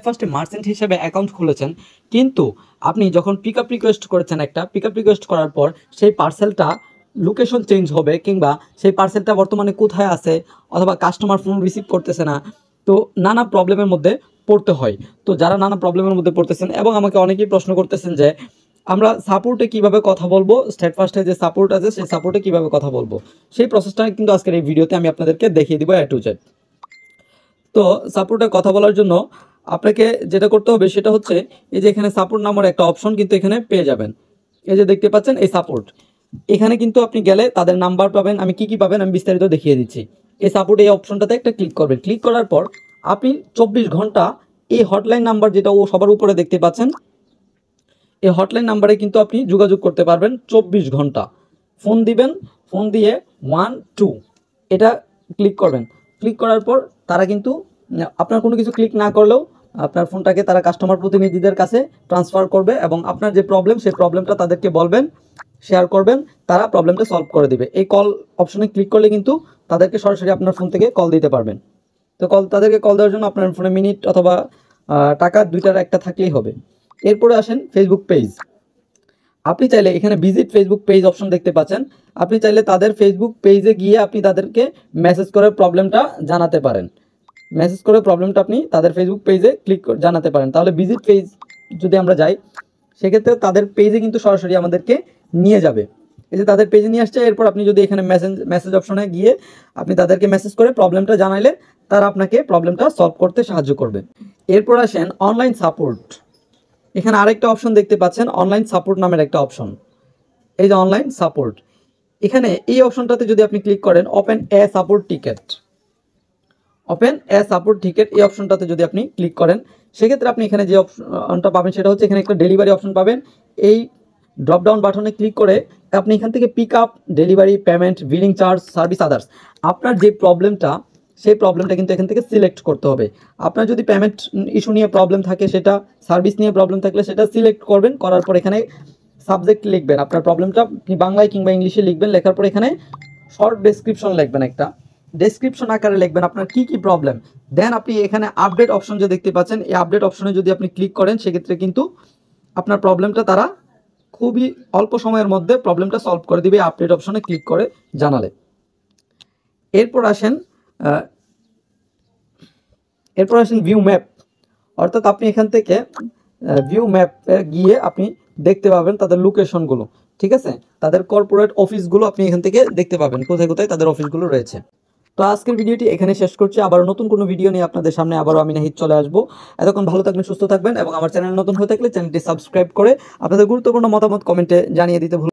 ফার্স্টে মার্চেন্ট হিসেবে অ্যাকাউন্ট খুলেছেন, কিন্তু আপনি যখন পিক আপ রিকোয়েস্ট করেছেন, একটা পিক আপ রিকোয়েস্ট করার পর সেই পার্সেলটা লোকেশন চেঞ্জ হবে, কিংবা সেই পার্সেলটা বর্তমানে কোথায় আছে, অথবা কাস্টমার ফোন রিসিভ করতেছে না, তো নানা প্রবলেমের মধ্যে পড়তে হয়। তো যারা নানা প্রবলেমের মধ্যে পড়তেছেন, এবং আমাকে অনেকেই প্রশ্ন করতেছেন যে আমরা সাপোর্টে কিভাবে কথা বলবো, স্টেটফাস্টে যে সাপোর্ট আছে সেই সাপোর্টে কিভাবে কথা বলবো, সেই প্রসেসটা কিন্তু আজকের এই ভিডিওতে আমি আপনাদেরকে দেখিয়ে দিব A to Z। তো সাপোর্টে কথা বলার জন্য আপনাকে যেটা করতে হবে সেটা হচ্ছে, এই যে এখানে সাপোর্ট নামের একটা অপশন কিন্তু এখানে পেয়ে যাবেন। এই যে দেখতে পাচ্ছেন এই সাপোর্ট, এখানে কিন্তু আপনি গেলে তাদের নাম্বার পাবেন, আমি কি কি পাবেন আমি বিস্তারিত দেখিয়ে দিচ্ছি। এই সাপোর্ট এই অপশনটাতে একটা ক্লিক করবেন, ক্লিক করার পর আপনি 24 ঘন্টা এই হটলাইন নাম্বার যেটা ও সবার উপরে দেখতে পাচ্ছেন, এই হটলাইন নাম্বারে কিন্তু আপনি যোগাযোগ করতে পারবেন 24 ঘন্টা। ফোন দিবেন, ফোন দিয়ে 12 এটা ক্লিক করবেন। ক্লিক করার পর তারা কিন্তু আপনার কোনো কিছু ক্লিক না করলেও আপনার ফোনটাকে তারা কাস্টমার প্রতিনিধিদের কাছে ট্রান্সফার করবে, এবং আপনার যে প্রবলেম সেই প্রবলেমটা তাদেরকে বলবেন, শেয়ার করবেন, তারা প্রবলেমটা সলভ করে দিবে। এই কল অপশনে ক্লিক করলে কিন্তু তাদেরকে সরাসরি আপনার ফোন থেকে কল দিতে পারবেন। তো তাদেরকে কল দেওয়ার জন্য আপনার ফোনে মিনিট অথবা টাকা দুইটার একটা থাকলেই হবে। এরপরে আসেন ফেসবুক পেজ। আপনি চাইলে এখানে ভিজিট ফেসবুক পেজ অপশন দেখতে পাচ্ছেন, আপনি চাইলে তাদের ফেসবুক পেজে গিয়ে আপনি তাদেরকে মেসেজ করে প্রবলেমটা জানাতে পারেন। মেসেজ করে প্রবলেমটা আপনি তাদের ফেসবুক পেজে ক্লিক করে জানাতে পারেন। তাহলে ভিজিট পেজ যদি আমরা যাই, সেক্ষেত্রে তাদের পেজে কিন্তু সরাসরি আমাদেরকে নিয়ে যাবে। এই যে তাদের পেজে নিয়ে আসছে, এরপর আপনি যদি এখানে মেসেজ অপশনে গিয়ে আপনি তাদেরকে মেসেজ করে প্রবলেমটা জানাইলে তারা আপনাকে প্রবলেমটা সলভ করতে সাহায্য করবে। এরপর আসেন অনলাইন সাপোর্ট। এখানে আরেকটা অপশন দেখতে পাচ্ছেন, অনলাইন সাপোর্ট নামের একটা অপশন। এই যে অনলাইন সাপোর্ট, এখানে এই অপশনটাতে যদি আপনি ক্লিক করেন, ওপেন এ সাপোর্ট টিকেট, ওপেন এ সাপোর্ট টিকেট এই অপশনটাতে যদি আপনি ক্লিক করেন, সেক্ষেত্রে আপনি এখানে যে অপশনটা পাবেন সেটা হচ্ছে, এখানে একটা ডেলিভারি অপশন পাবেন। এই ড্রপ ডাউন বাটনে ক্লিক করে আপনি এখান থেকে pick up, delivery, payment, billing charge, service others, আপনার যে প্রবলেমটা সেই প্রবলেমটা কিন্তু এখান থেকে সিলেক্ট করতে হবে। আপনার যদি পেমেন্ট ইস্যু নিয়ে প্রবলেম থাকে, সেটা সার্ভিস নিয়ে প্রবলেম থাকলে সেটা সিলেক্ট করবেন। করার পর এখানে সাবজেক্ট লিখবেন, আপনার প্রবলেমটা আপনি বাংলায় কিংবা ইংলিশে লিখবেন। লেখার পর এখানে শর্ট ডেসক্রিপশন লিখবেন, একটা ডেসক্রিপশন আকারে লিখবেন আপনার কি কি প্রবলেম। দেন আপনি এখানে আপডেট অপশন যে দেখতে পাচ্ছেন, এই আপডেট অপশনে যদি আপনি ক্লিক করেন, সেক্ষেত্রে কিন্তু আপনার প্রবলেমটা তারা খুবই অল্প সময়ের মধ্যে প্রবলেমটা সলভ করে দিবে আপডেট অপশনে ক্লিক করে জানালে। এরপর আসেন ভিউ ম্যাপ, অর্থাৎ আপনি এখান থেকে ভিউ ম্যাপ গিয়ে আপনি দেখতে পাবেন তাদের লোকেশনগুলো। ঠিক আছে, তাদের কর্পোরেট অফিসগুলো আপনি এখান থেকে দেখতে পাবেন, কোথায় কোথায় তাদের অফিসগুলো রয়েছে। তো আজকের ভিডিওটি এখানে শেষ করছি। আবার নতুন কোনো ভিডিও নিয়ে আপনাদের সামনে আবারও আমি নাহিদ চলে আসবো। এতক্ষণ ভালো থাকবেন, সুস্থ থাকবেন, এবং আমার চ্যানেল নতুন হয়ে থাকলে চ্যানেলটি সাবস্ক্রাইব করে আপনাদের গুরুত্বপূর্ণ মতামত কমেন্টে জানিয়ে দিতে ভুলবেন